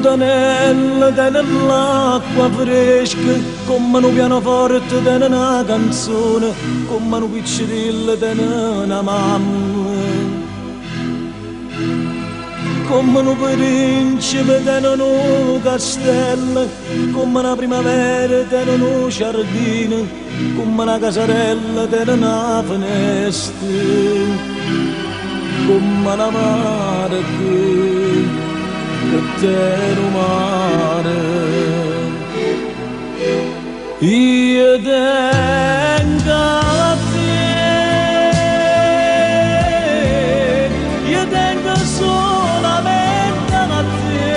fontanella dell'acqua fresca, come un pianoforte di una canzone, come un piccirillo di una mamma, come un principe di un castello, come una primavera di un giardino, come una casarella di una finestra, come una mare che te mare. Io tengo a te, io tengo solamente a te.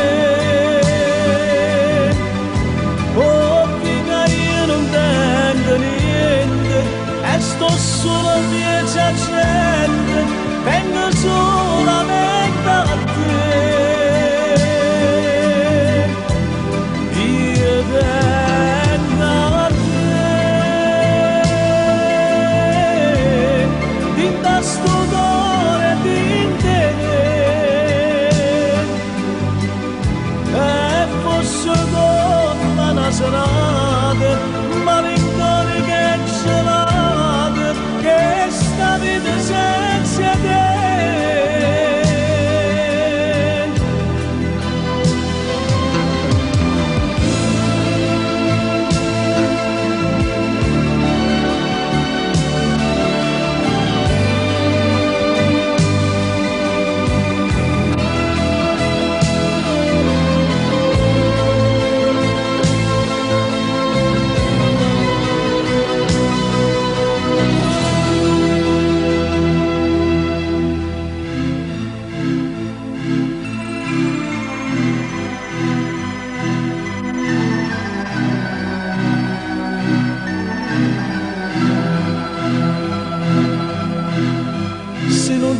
Oh, figa, io non tengo niente, e sto solo a mia gente, tengo solamente a te. Serate malinconica e gelate, che sta vita senza te.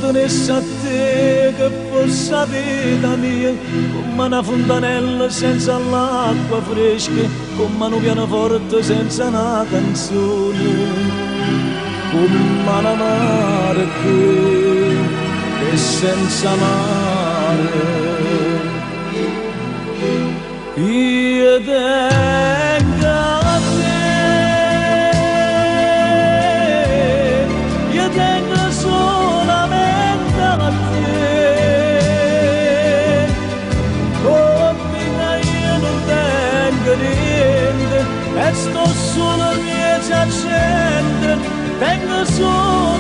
Tenesse a te che fosse la vita mia, come una fontanella senza l'acqua fresca, come un pianoforte senza una canzone, come una mare che senza mare. Io tengo a te, io tengo solamente a te. Oh, figlia, io non tengo niente, e sto solo a mia gente, tengo solo